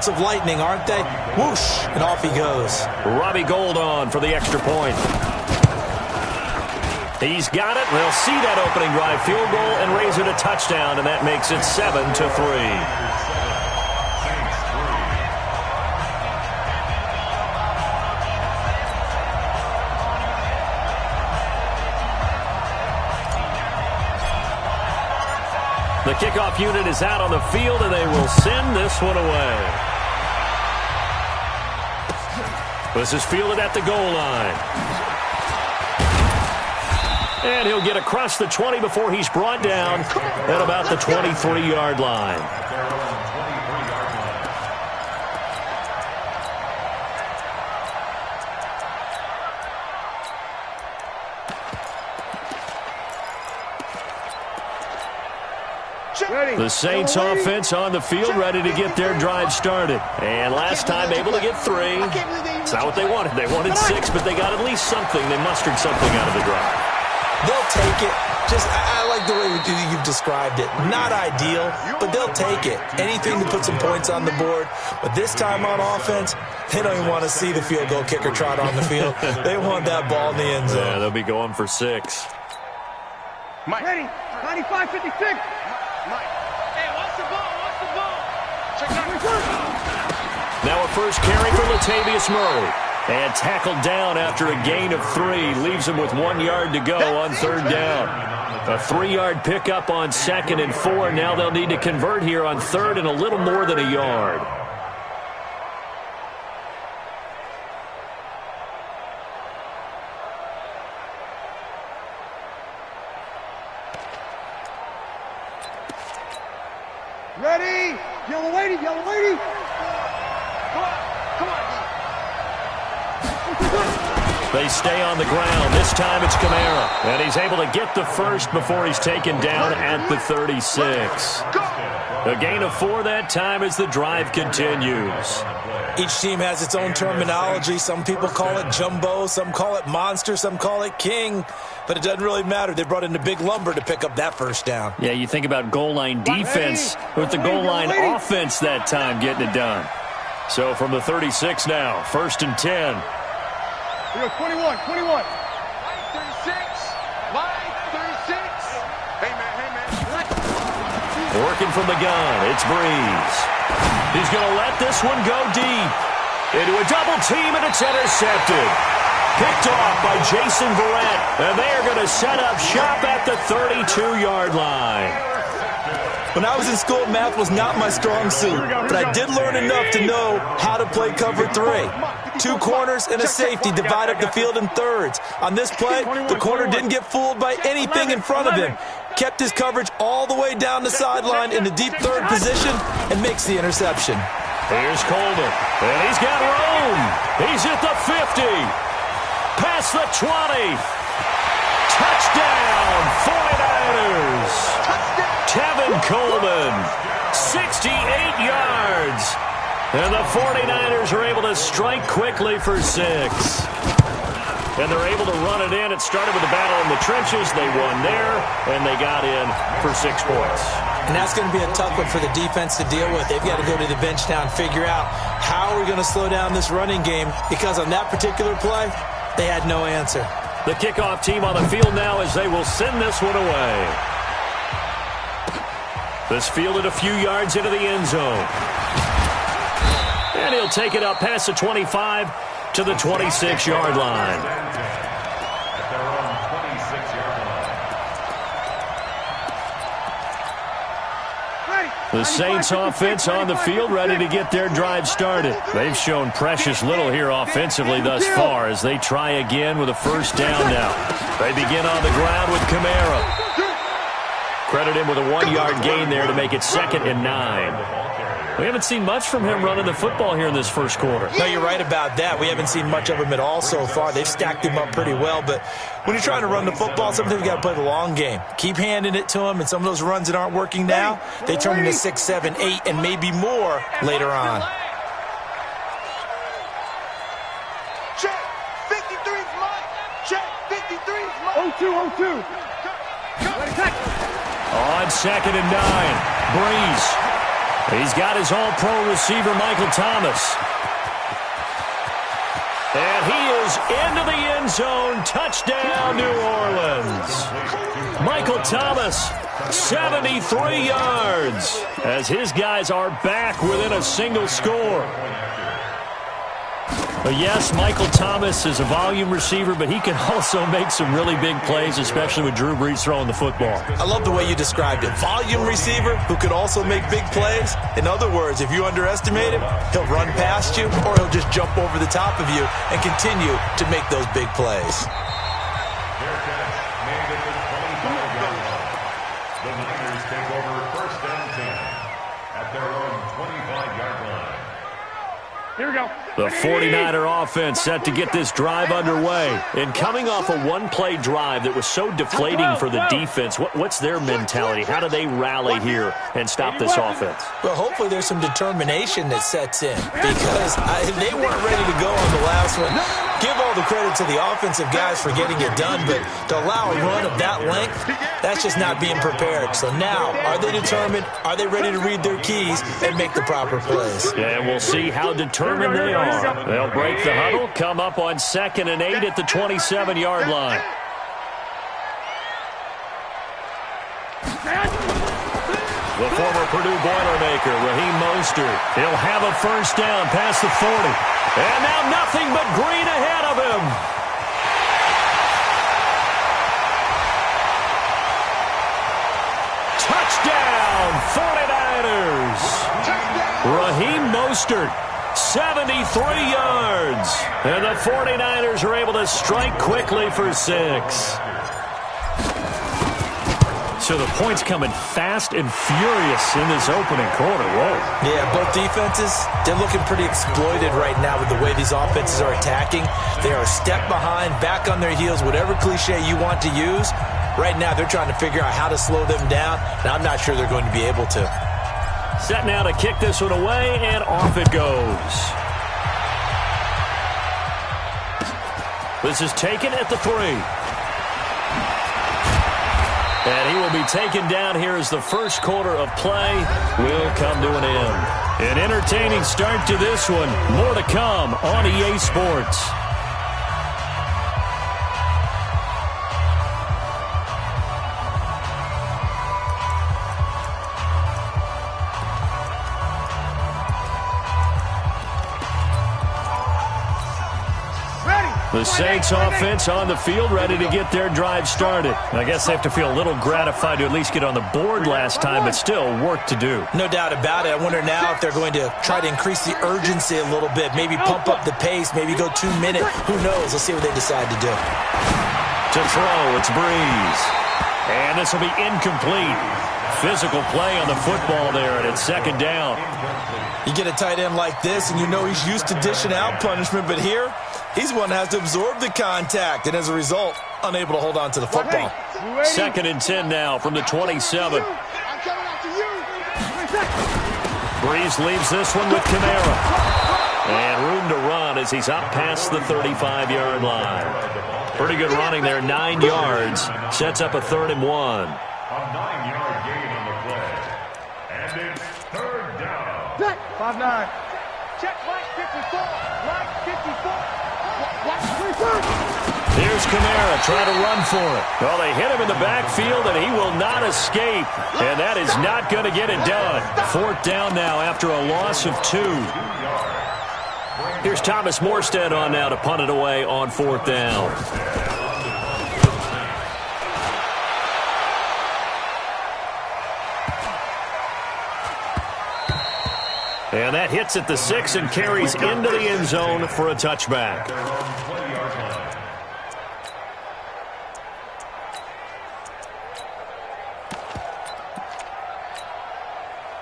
darts of lightning, aren't they? Whoosh, and off he goes. Robbie Gould on for the extra point. He's got it. They'll see that opening drive field goal and raise it a touchdown, and that makes it 7-3. The kickoff unit is out on the field, and they will send this one away. This is fielded at the goal line. And he'll get across the 20 before he's brought down at about the 23-yard line. The Saints offense on the field, ready to get their drive started. And last time able to get 3. It's not what they wanted. They wanted 6, but they got at least something. They mustered something out of the drive. They'll take it. I like the way you've described it. Not ideal, but they'll take it. Anything to put some points on the board. But this time on offense, they don't even want to see the field goal kicker trot on the field. They want that ball in the end zone. Yeah, they'll be going for 6. Mike. Ready. 95-56. Mike. Hey, watch the ball. Watch the ball. Check out. Now a first carry for Latavius Murray. And tackled down after a gain of 3. Leaves him with 1 yard to go on 3rd down. A 3-yard pickup on 2nd and 4. Now they'll need to convert here on 3rd and a little more than a yard. Ready? Yellow lady, yellow lady. Come on, come on. They stay on the ground. This time it's Kamara. And he's able to get the first before he's taken down at the 36. A gain of 4 that time as the drive continues. Each team has its own terminology. Some people call it jumbo, some call it monster, some call it king. But it doesn't really matter. They brought in the big lumber to pick up that first down. Yeah, you think about goal line defense with the goal line offense that time getting it done. So from the 36 now, 1st and 10. 21. Line 36. Line 36. Hey, man. Working from the gun, it's Breeze. He's going to let this one go deep. Into a double team, and it's intercepted. Picked off by Jason Verrett, and they are going to set up shop at the 32-yard line. When I was in school, math was not my strong suit, but I did learn enough to know how to play cover 3. 2 corners and a safety divide up the field in thirds. On this play, the corner didn't get fooled by anything in front of him. Kept his coverage all the way down the sideline in the deep 3rd position and makes the interception. Here's Coleman, and he's got room. He's at the 50. Past the 20. Touchdown, 49ers. Tevin Coleman, 68 yards. And the 49ers are able to strike quickly for 6. And they're able to run it in. It started with a battle in the trenches. They won there, and they got in for 6 points. And that's going to be a tough one for the defense to deal with. They've got to go to the bench now and figure out how are we going to slow down this running game, because on that particular play, they had no answer. The kickoff team on the field now as they will send this one away. This fielded a few yards into the end zone. And he'll take it up past the 25 to the 26-yard line. The Saints offense on the field ready to get their drive started. They've shown precious little here offensively thus far as they try again with a first down now. They begin on the ground with Kamara. Credit him with a 1-yard gain there to make it 2nd and 9. We haven't seen much from him running the football here in this first quarter. No, you're right about that. We haven't seen much of him at all so far. They've stacked him up pretty well, but when you're trying to run the football, sometimes you got to play the long game. Keep handing it to him, and some of those runs that aren't working now, they turn into 6, 7, 8, and maybe more later on. Check. 53's Mike. Check. 53's Mike. 0-2. On 2nd and 9, Breeze. He's got his all-pro receiver, Michael Thomas. And he is into the end zone. Touchdown, New Orleans. Michael Thomas, 73 yards, as his guys are back within a single score. Yes, Michael Thomas is a volume receiver, but he can also make some really big plays, especially with Drew Brees throwing the football. I love the way you described it. Volume receiver who could also make big plays. In other words, if you underestimate him, he'll run past you or he'll just jump over the top of you and continue to make those big plays. The Niners take over first and 10 at their own 25-yard line. Here we go. The 49er offense set to get this drive underway. And coming off a one-play drive that was so deflating for the defense, what's their mentality? How do they rally here and stop this offense? Well, hopefully there's some determination that sets in because they weren't ready to go on the last one. Give all the credit to the offensive guys for getting it done, but to allow a run of that length, that's just not being prepared. So now, are they determined? Are they ready to read their keys and make the proper plays? Yeah, we'll see how determined they are. They'll break the huddle, come up on 2nd and 8 at the 27-yard line. The former Purdue Boilermaker, Raheem Mostert. He'll have a first down past the 40. And now nothing but green ahead of him. Touchdown, 49ers. Raheem Mostert, 73 yards. And the 49ers are able to strike quickly for 6. So the points coming fast and furious in this opening quarter. Whoa. Yeah, both defenses, they're looking pretty exploited right now with the way these offenses are attacking. They are a step behind, back on their heels, whatever cliche you want to use. Right now, they're trying to figure out how to slow them down, and I'm not sure they're going to be able to. Set now to kick this one away, and off it goes. This is taken at the 3. And he will be taken down here as the first quarter of play will come to an end. An entertaining start to this one. More to come on EA Sports. The Saints offense on the field, ready to get their drive started. I guess they have to feel a little gratified to at least get on the board last time, but still work to do. No doubt about it. I wonder now if they're going to try to increase the urgency a little bit, maybe pump up the pace, maybe go 2 minutes. Who knows? Let's see what they decide to do. To throw, it's Breeze. And this will be incomplete. Physical play on the football there, and it's 2nd down. You get a tight end like this, and you know he's used to dishing out punishment, but here, he's one that has to absorb the contact, and as a result, unable to hold on to the football. 2nd and 10 now from the 27. Breeze leaves this one with Kamara. And room to run as he's up past the 35-yard line. Pretty good running there, 9 yards. Sets up a 3rd and 1. A 9-yard gain on the play. And it's 3rd down. 5-9. Check flag 54. Flag 54. Here's Kamara trying to run for it. Well, they hit him in the backfield, and he will not escape. And that is not going to get it done. 4th down now after a loss of 2. Here's Thomas Morstead on now to punt it away on 4th down. And that hits at the 6 and carries into the end zone for a touchback.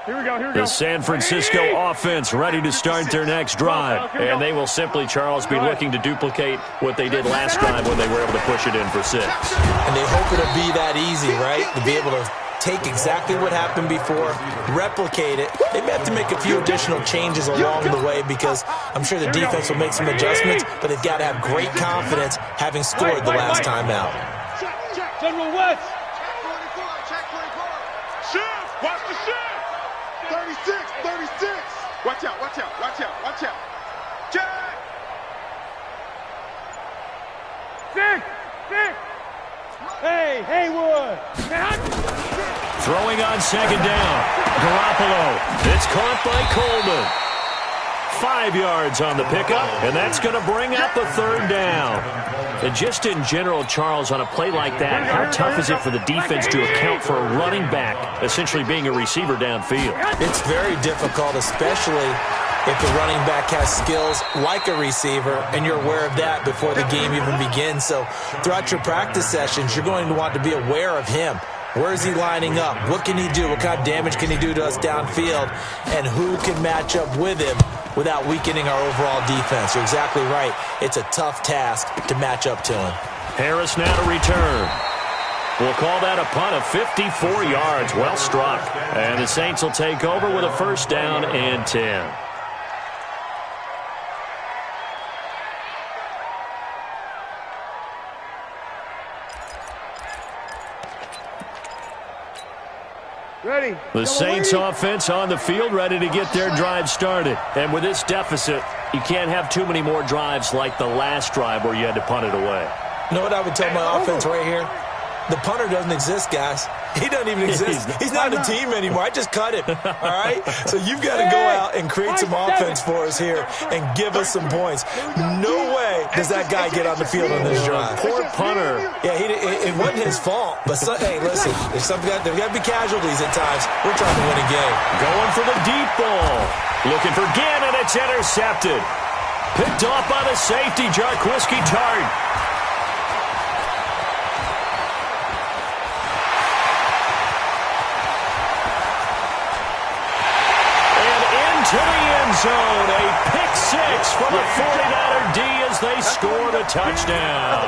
Here we go, here we go. The San Francisco offense ready to start their next drive. And they will simply, Charles, be looking to duplicate what they did last drive when they were able to push it in for 6. And they hope it'll be that easy, right? To be able to take exactly what happened before, replicate it. They may have to make a few additional changes along the way because I'm sure the defense will make some adjustments, but they've got to have great confidence having scored the last time out. Check, General West. Check 24, check 24. Shift, watch the shift. 36. Watch out, watch out, watch out, watch out. Jack! Six! Hey, Haywood! Throwing on second down. Garoppolo. It's caught by Coleman. 5 yards on the pickup, and that's going to bring out the third down. And just in general, Charles, on a play like that, how tough is it for the defense to account for a running back essentially being a receiver downfield? It's very difficult, especially if the running back has skills like a receiver, and you're aware of that before the game even begins. So throughout your practice sessions, you're going to want to be aware of him. Where is he lining up? What can he do? What kind of damage can he do to us downfield? And who can match up with him without weakening our overall defense? You're exactly right. It's a tough task to match up to him. Harris now to return. We'll call that a punt of 54 yards. Well struck. And the Saints will take over with a first down and 10. Ready. The Saints offense on the field, ready to get their drive started. And with this deficit, you can't have too many more drives like the last drive where you had to punt it away. You know what I would tell my offense right here? The punter doesn't exist, guys. He doesn't even exist. He's not a team anymore. I just cut him, all right? So you've got to go out and create some offense for us here and give us some points. No way does that guy get on the field on this drive. Poor punter. Yeah, it wasn't his fault. But, hey, listen, there's got to be casualties at times. We're trying to win a game. Going for the deep ball. Looking for Gannon. It's intercepted. Picked off by the safety, Jarquiski Tart. To the end zone, a pick six from a 49er D as they scored a touchdown.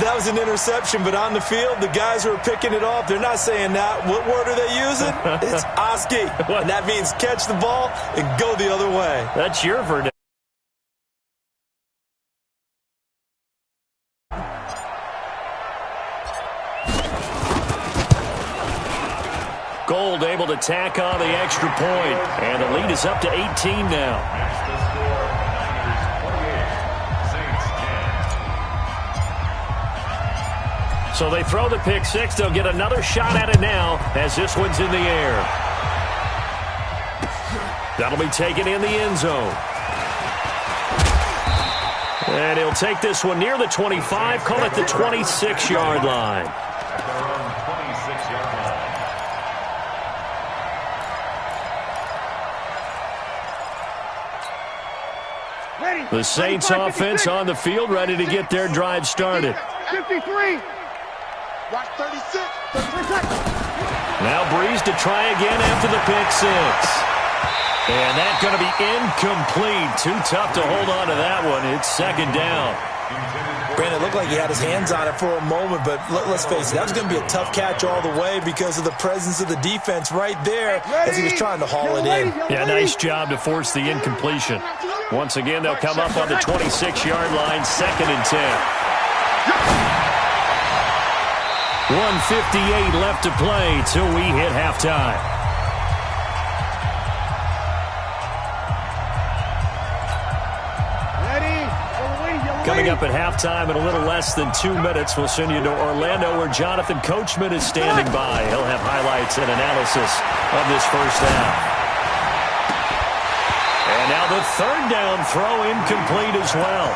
That was an interception, but on the field, the guys who are picking it off, they're not saying that. What word are they using? It's Oski, and that means catch the ball and go the other way. That's your verdict. Gold able to tack on the extra point, and the lead is up to 18 now. That's the score. Niners 28, Saints 10. So they throw the pick six. They'll get another shot at it now as this one's in the air. That'll be taken in the end zone. And he'll take this one near the 25, call it the 26-yard line. At their own 26-yard line. The Saints offense on the field, ready to get their drive started. 53. Watch 36. Now Breeze to try again after the pick six. And that's going to be incomplete. Too tough to hold on to that one. It's second down. Brandon, it looked like he had his hands on it for a moment, but let's face it, that was going to be a tough catch all the way because of the presence of the defense right there as he was trying to haul it in. Yeah, nice job to force the incompletion. Once again, they'll come up on the 26-yard line, second and 10. 1:58 left to play till we hit halftime. Coming up at halftime in a little less than 2 minutes, we'll send you to Orlando where Jonathan Coachman is standing by. He'll have highlights and analysis of this first half. And now the third down throw incomplete as well.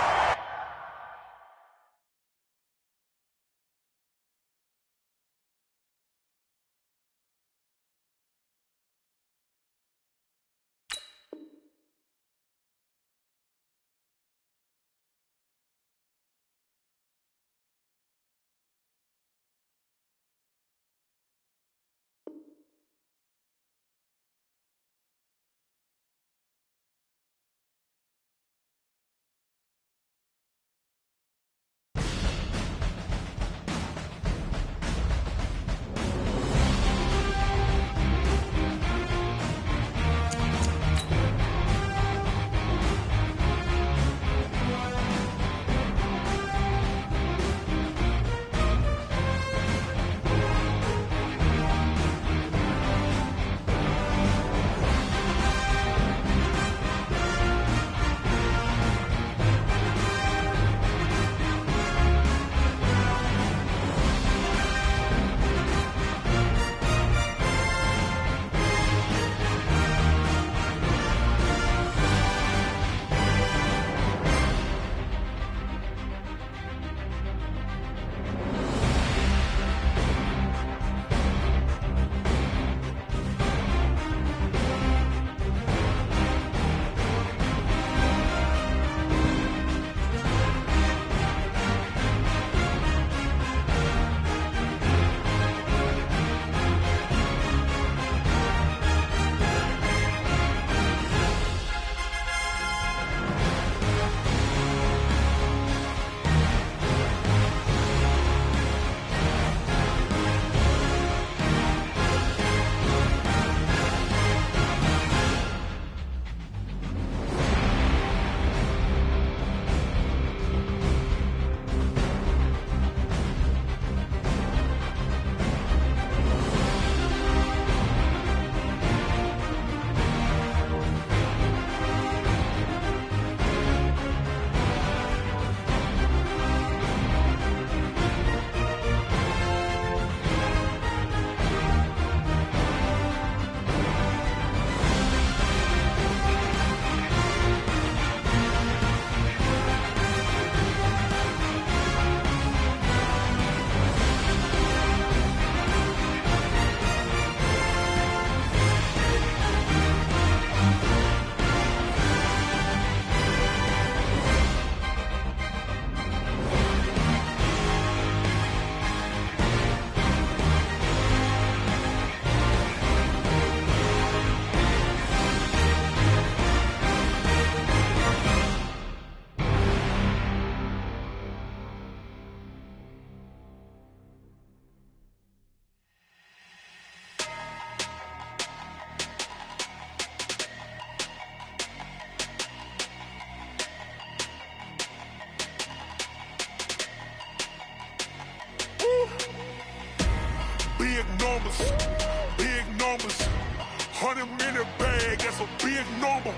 bag, that's a big number.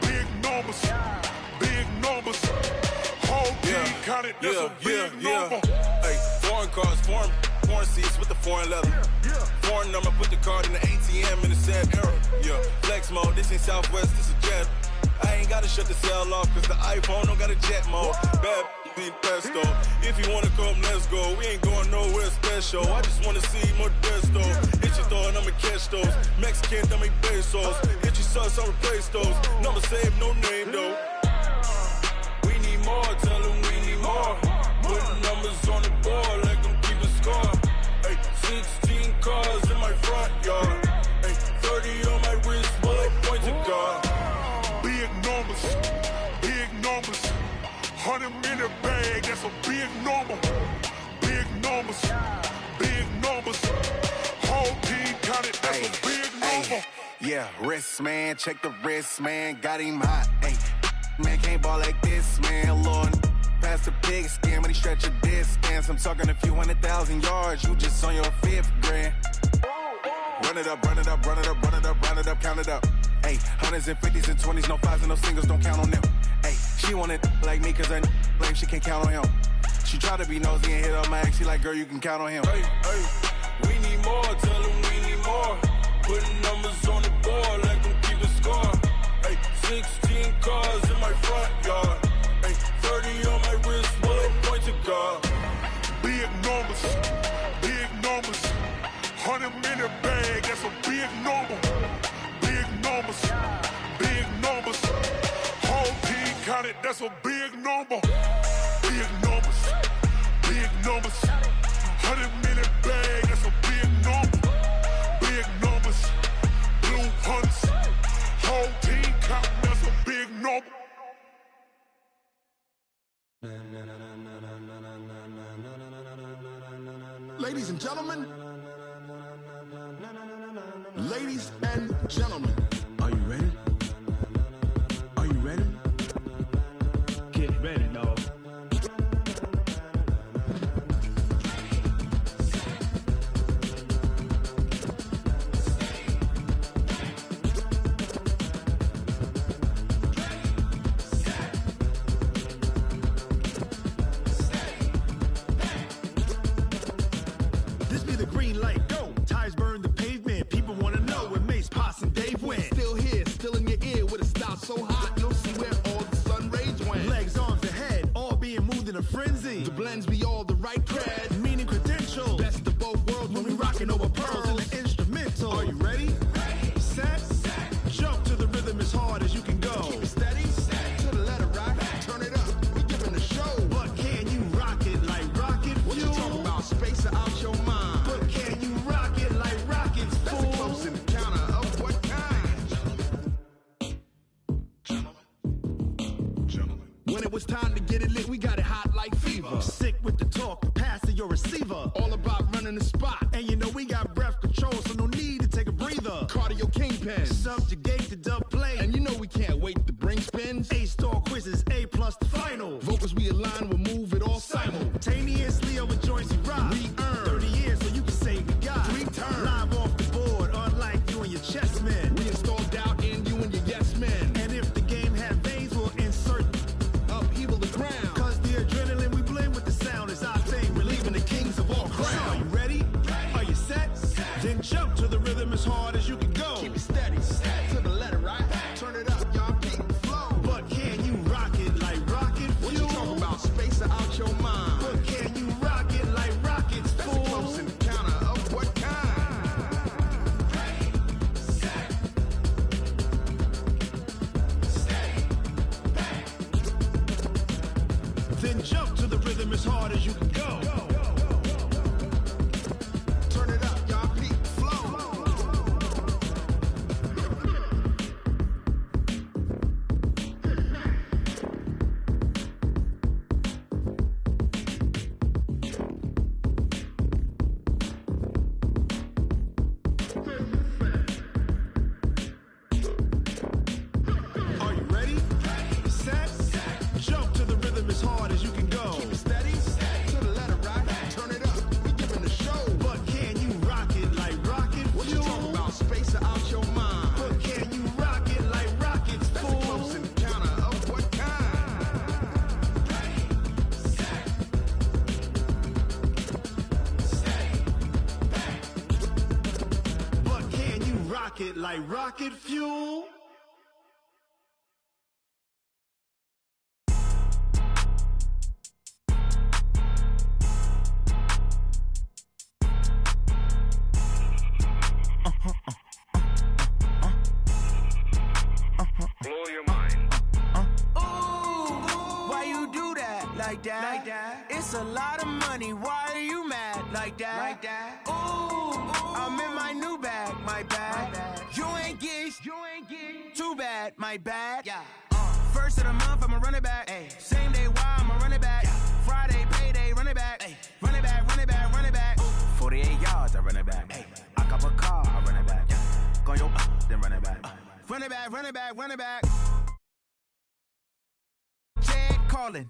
Big numbers, big numbers. Whole team counted, that's a big number. Hey, foreign cars, foreign seats with the foreign leather. Foreign number, put the card in the ATM in the sad era. Yeah, flex mode, this ain't Southwest, this is Jet. I ain't gotta shut the cell off, cause the iPhone don't got a jet mode. Bad be pesto. If you wanna come, let's go. We ain't going nowhere special. I just wanna see more Modesto. Hit your thought, I'ma catch those. Mexican, dummy pesos. Hit your sauce, I'll replace those. Number save, no name though. We need more, tell them we need more. Putting numbers on the board, like them keep a score. Hey, 16 cars in my front yard. Hey, 30 on my wrist, bullet point to God. Big numbers, big numbers. 100 in the bag, that's a big number. Big numbers, big numbers. Whole team counted, that's a big number. Yeah, wrist man, check the wrist man, got him hot. Hey, man can't ball like this, man. Lord, past the big skin, but he stretch a distance. I'm talking a few 100,000 yards, you just on your 5th grand. Run it up, run it up, run it up, run it up, run it up, count it up. Hey, hundreds and 50s and 20s, no 5s and no singles, don't count on them. Hey, she want it like me, cause her like she can't count on him. She try to be nosy and hit up my ex, she like, girl, you can count on him. Hey, hey, we need more, tell them we need more. Putting numbers on the board, like them keep a score. Hey, 16 cars in my front yard. Hey, 30 on my wrist, bullet point to God. Big numbers, big numbers. 100 in the bag, that's a big number. Big numbers, big numbers. Whole team counted, that's a big number. Big numbers, big numbers. 100 in the bag, that's a big number. Big numbers, blue hunts. Whole team counting, that's a big number. Ladies and gentlemen, ladies and gentlemen, are you ready? Are you ready? Get ready, dog. This be the green light, go. Tires burn the pavement. People wanna know where Mace, Poss, and Dave went. Still here, still in your ear with a style so hot, you'll see where all the sun rays went. Legs, arms, and head, all being moved in a frenzy. The blends be all the right cred, meaning credentials. Best of both worlds when we rockin' over pearls in the instrumental. Are you ready? Set, jump to the rhythm as hard as you can go. Keep it steady, to the letter right. Turn it up, we giving the show. But can you rock it like rocket fuel? What you talking about? Space or out your mind? But can you rock it like rockets, fool? That's a close encounter of what kind? Gentlemen. When it was time to get it lit, we got it hot like fever. Sick with the talk, pass to your receiver. All about running the spot. And you know we got breath control, so no need to take a breather. Cardio kingpin, subjugate the dub play. And you know we can't wait to bring spins. A-star quizzes, A+ the final. Vocals we align, we'll move it all simultaneously over joints we rock. We earn 30 years, so you can say we got 3 turns. Live off the board, unlike you and your chess men. We install doubt in you and your yes men. And if the game had veins, we'll insert upheaval the ground. Cause the adrenaline we blend with the sound is our thing, relieving the kings of all crowns. So are you ready? Are you set? Then jump to the rhythm as hard as you can go. Keep it steady, to the letter right. Turn it up, y'all keep the flow. But can you rock it like rocket fuel? What you talking about? Space or out your mind? But can you rock it like rockets, fool? That's a close encounter of what kind? Then jump to the rhythm as hard as you can go. Turn it up, y'all keep the flow. Are you ready? Set, jump to the rhythm as hard as you can go. Keep it steady, to the pocket like rocket fuel. Blow your mind. Why you do that like that? It's a lot of money. Why are you mad like that? I'm in my new bag, my bad. You ain't get too bad, my bad. Yeah. First of the month, I'ma run it back. Ay. Same day, why I'ma run it back. Friday, payday, run it back. Ay. Run it back, run it back, run it back. 48 yards, I run it back. Ay. I cop a car, I run it back. Go yo, then run it back. Run it back, run it back, run it back. Chad calling.